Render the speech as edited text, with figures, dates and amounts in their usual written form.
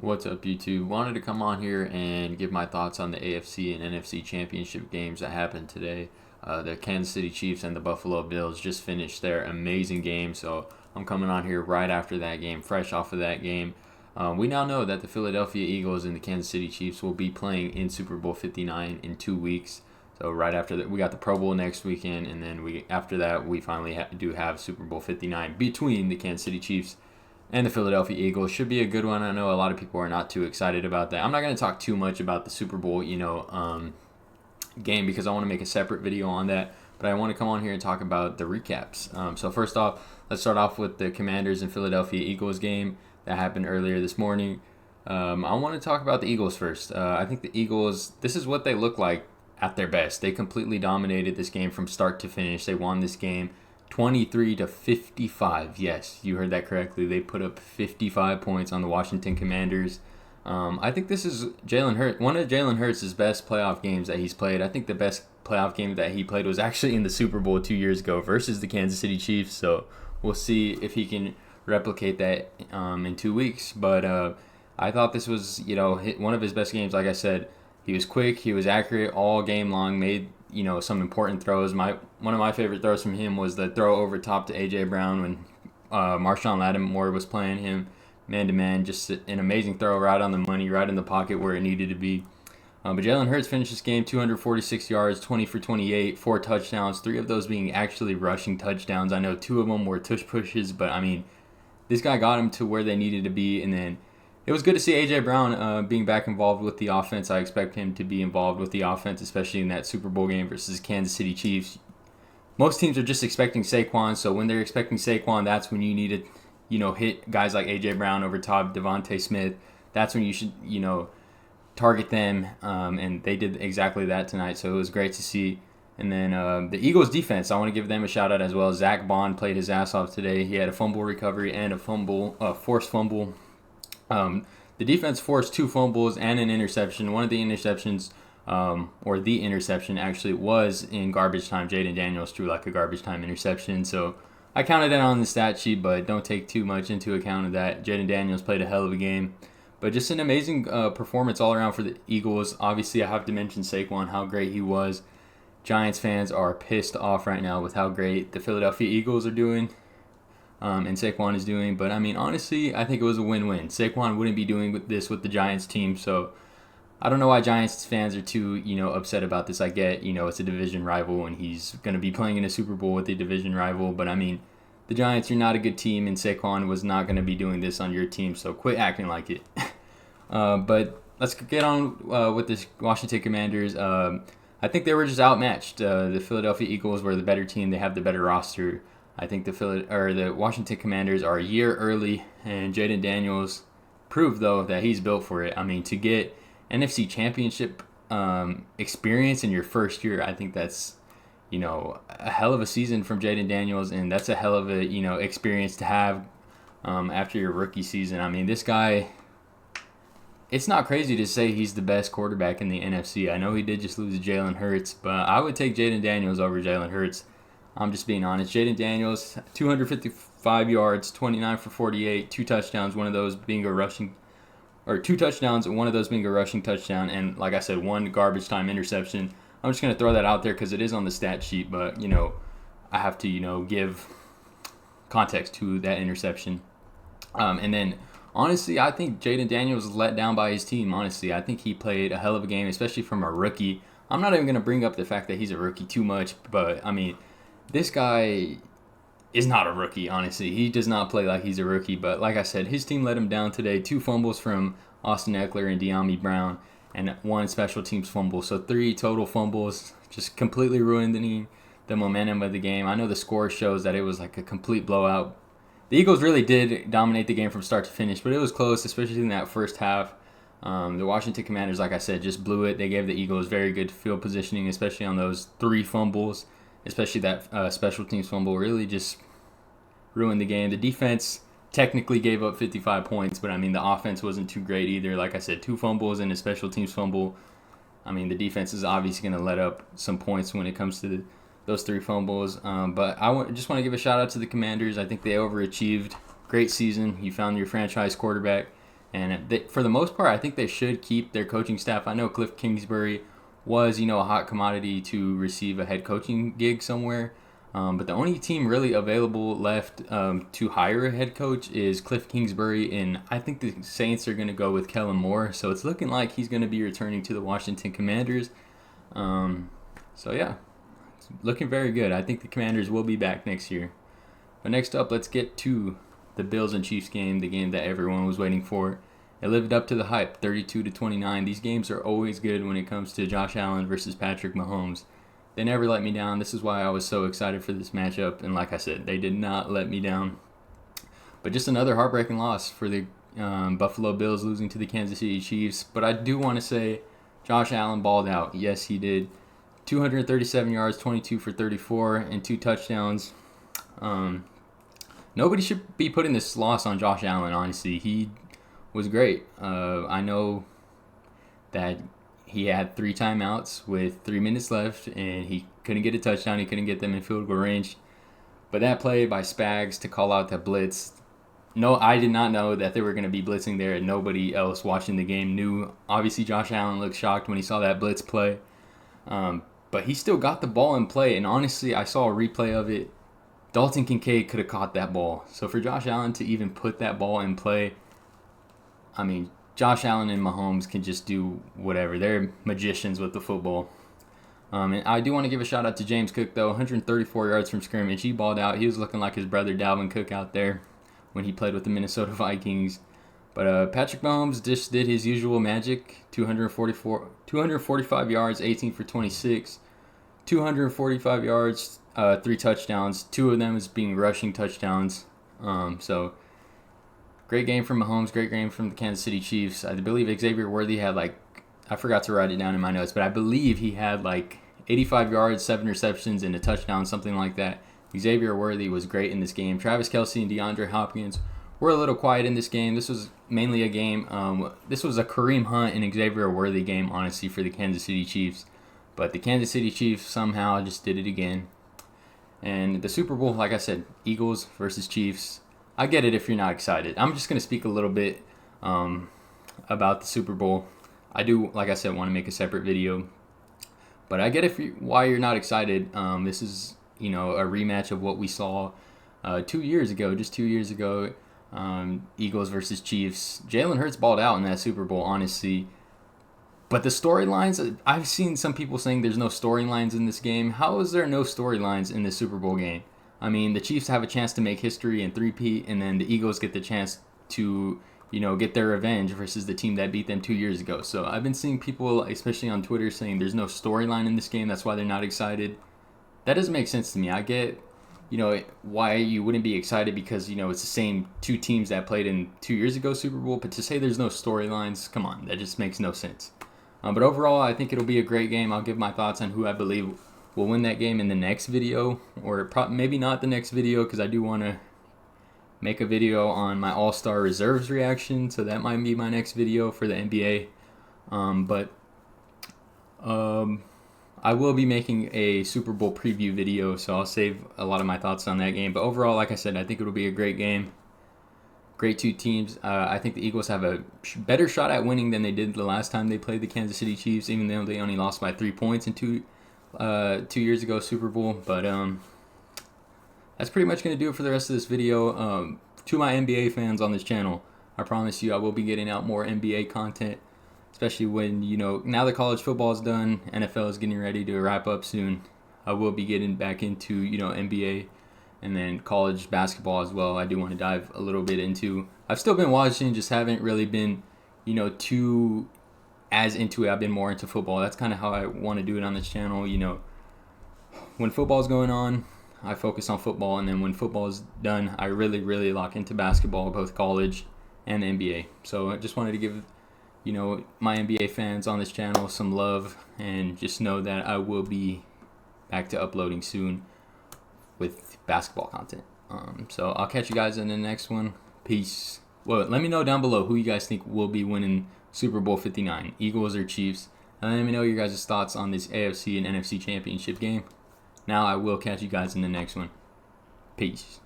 What's up, YouTube? Wanted to come on here and give my thoughts on the AFC and NFC championship games that happened today. The Kansas City Chiefs and the Buffalo Bills just finished their amazing game, so I'm coming on here right after that game, fresh off of that game. We now know that the Philadelphia Eagles and the Kansas City Chiefs will be playing in Super Bowl 59 in 2 weeks. So right after that, we got the Pro Bowl next weekend, and then after that we finally do have Super Bowl 59 between the Kansas City Chiefs and the Philadelphia Eagles. Should be a good one. I know a lot of people are not too excited about that. I'm not going to talk too much about the Super Bowl, game because I want to make a separate video on that. But I want to come on here and talk about the recaps. So first off, let's start off with the Commanders and Philadelphia Eagles game that happened earlier this morning. I want to talk about the Eagles first. I think the Eagles, this is what they look like at their best. They completely dominated this game from start to finish. They won this game 23-55. Yes, you heard that correctly. They put up 55 points on the Washington Commanders. I think this is one of Jalen Hurts' best playoff games that he's played. I think the best playoff game that he played was actually in the Super Bowl 2 years ago versus the Kansas City Chiefs. So we'll see if he can replicate that in 2 weeks. But I thought this was, one of his best games. Like I said, he was quick, he was accurate all game long, made some important throws. One of my favorite throws from him was the throw over top to AJ Brown when Marshawn Lattimore was playing him man to man. Just an amazing throw, right on the money, right in the pocket where it needed to be. But Jalen Hurts finished this game 246 yards, 20 for 28, 4 touchdowns, 3 of those being actually rushing touchdowns. I know 2 of them were tush pushes, but I mean, this guy got him to where they needed to be. And then it was good to see AJ Brown being back involved with the offense. I expect him to be involved with the offense, especially in that Super Bowl game versus Kansas City Chiefs. Most teams are just expecting Saquon, so when they're expecting Saquon, that's when you need to, hit guys like AJ Brown over top Devontae Smith. That's when you should, target them, and they did exactly that tonight. So it was great to see. And then the Eagles defense, I want to give them a shout out as well. Zach Bond played his ass off today. He had a fumble recovery and a forced fumble. The defense forced 2 fumbles and an interception. One of the interceptions, or the interception actually, was in garbage time. Jaden Daniels threw like a garbage time interception. So I counted that on the stat sheet, but don't take too much into account of that. Jaden Daniels played a hell of a game. But just an amazing performance all around for the Eagles. Obviously, I have to mention Saquon, how great he was. Giants fans are pissed off right now with how great the Philadelphia Eagles are doing. And Saquon is doing. But, I mean, honestly, I think it was a win-win. Saquon wouldn't be doing this with the Giants team, so I don't know why Giants fans are too, upset about this. I get, it's a division rival, and he's going to be playing in a Super Bowl with a division rival. But, I mean, the Giants, you're not a good team, and Saquon was not going to be doing this on your team, so quit acting like it. But let's get on with the Washington Commanders. I think they were just outmatched. The Philadelphia Eagles were the better team. They have the better roster. I think the Washington Commanders are a year early, and Jaden Daniels proved, though, that he's built for it. I mean, to get NFC Championship experience in your first year, I think that's, a hell of a season from Jaden Daniels, and that's a hell of a, experience to have after your rookie season. I mean, this guy, it's not crazy to say he's the best quarterback in the NFC. I know he did just lose to Jalen Hurts, but I would take Jaden Daniels over Jalen Hurts. I'm just being honest. Jaden Daniels, 255 yards, 29 for 48, 2 touchdowns, one of those being a rushing, or 2 touchdowns, and one of those being a rushing touchdown, and like I said, 1 garbage time interception. I'm just going to throw that out there because it is on the stat sheet, but, I have to, give context to that interception. And then, honestly, I think Jaden Daniels was let down by his team, honestly. I think he played a hell of a game, especially from a rookie. I'm not even going to bring up the fact that he's a rookie too much, but, I mean, this guy is not a rookie, honestly. He does not play like he's a rookie. But like I said, his team let him down today. 2 fumbles from Austin Eckler and De'Ami Brown, and 1 special teams fumble. So 3 total fumbles, just completely ruining the momentum of the game. I know the score shows that it was like a complete blowout. The Eagles really did dominate the game from start to finish, but it was close, especially in that first half. The Washington Commanders, like I said, just blew it. They gave the Eagles very good field positioning, especially on those 3 fumbles. Especially that special teams fumble really just ruined the game. The defense technically gave up 55 points, but I mean, the offense wasn't too great either. Like I said, 2 fumbles and a special teams fumble. I mean, the defense is obviously going to let up some points when it comes to those 3 fumbles. But just want to give a shout out to the Commanders. I think they overachieved. Great season. You found your franchise quarterback. And for the most part, I think they should keep their coaching staff. I know Cliff Kingsbury was, a hot commodity to receive a head coaching gig somewhere. But the only team really available left to hire a head coach is Cliff Kingsbury, and I think the Saints are going to go with Kellen Moore. So it's looking like he's going to be returning to the Washington Commanders. So yeah, it's looking very good. I think the Commanders will be back next year. But next up, let's get to the Bills and Chiefs game, the game that everyone was waiting for. It lived up to the hype, 32-29. These games are always good when it comes to Josh Allen versus Patrick Mahomes. They never let me down. This is why I was so excited for this matchup. And like I said, they did not let me down. But just another heartbreaking loss for the Buffalo Bills, losing to the Kansas City Chiefs. But I do want to say Josh Allen balled out. Yes, he did. 237 yards, 22 for 34, and 2 touchdowns. Nobody should be putting this loss on Josh Allen, honestly. He was great. I know that he had 3 timeouts with 3 minutes left, and he couldn't get a touchdown. He couldn't get them in field goal range. But that play by Spags to call out the blitz, no, I did not know that they were going to be blitzing there, and nobody else watching the game knew. Obviously, Josh Allen looked shocked when he saw that blitz play. But he still got the ball in play, and honestly, I saw a replay of it. Dalton Kincaid could have caught that ball. So for Josh Allen to even put that ball in play, I mean, Josh Allen and Mahomes can just do whatever. They're magicians with the football. And I do want to give a shout out to James Cook, though. 134 yards from scrimmage. He balled out. He was looking like his brother Dalvin Cook out there when he played with the Minnesota Vikings. But Patrick Mahomes just did his usual magic. 245 yards, 18 for 26. 245 yards, 3 touchdowns. 2 of them as being rushing touchdowns. So great game from Mahomes. Great game from the Kansas City Chiefs. I believe Xavier Worthy had I forgot to write it down in my notes, but I believe he had 85 yards, 7 receptions, and a touchdown, something like that. Xavier Worthy was great in this game. Travis Kelce and DeAndre Hopkins were a little quiet in this game. This was mainly a game. This was a Kareem Hunt and Xavier Worthy game, honestly, for the Kansas City Chiefs. But the Kansas City Chiefs somehow just did it again. And the Super Bowl, like I said, Eagles versus Chiefs. I get it if you're not excited. I'm just going to speak a little bit about the Super Bowl. I do, like I said, want to make a separate video. But I get why you're not excited. This is, a rematch of what we saw 2 years ago, just 2 years ago. Eagles versus Chiefs. Jalen Hurts balled out in that Super Bowl, honestly. But the storylines, I've seen some people saying there's no storylines in this game. How is there no storylines in the Super Bowl game? I mean, the Chiefs have a chance to make history and three-peat, and then the Eagles get the chance to, get their revenge versus the team that beat them 2 years ago. So I've been seeing people, especially on Twitter, saying there's no storyline in this game. That's why they're not excited. That doesn't make sense to me. I get, why you wouldn't be excited because, it's the same 2 teams that played in 2 years ago Super Bowl. But to say there's no storylines, come on, that just makes no sense. But overall, I think it'll be a great game. I'll give my thoughts on who I believe will win that game in the next video, or maybe not the next video, because I do want to make a video on my All-Star Reserves reaction, so that might be my next video for the NBA. But I will be making a Super Bowl preview video, so I'll save a lot of my thoughts on that game. But overall, like I said, I think it'll be a great game. Great 2 teams. I think the Eagles have a better shot at winning than they did the last time they played the Kansas City Chiefs, even though they only lost by 3 points in 2 years ago Super Bowl. But that's pretty much going to do it for the rest of this video. To my NBA fans on this channel, I promise you I will be getting out more NBA content, especially when, now that college football is done, NFL is getting ready to wrap up soon. I will be getting back into, NBA and then college basketball as well. I do want to dive a little bit into. I've still been watching, just haven't really been, too as into it. I've been more into football. That's kind of how I want to do it on this channel. When football's going on, I focus on football, and then when football is done, I really, really lock into basketball, both college and the NBA. So I just wanted to give, my NBA fans on this channel some love, and just know that I will be back to uploading soon with basketball content. So I'll catch you guys in the next one. Peace. Well, let me know down below who you guys think will be winning Super Bowl 59, Eagles or Chiefs. And let me know your guys' thoughts on this AFC and NFC championship game. Now I will catch you guys in the next one. Peace.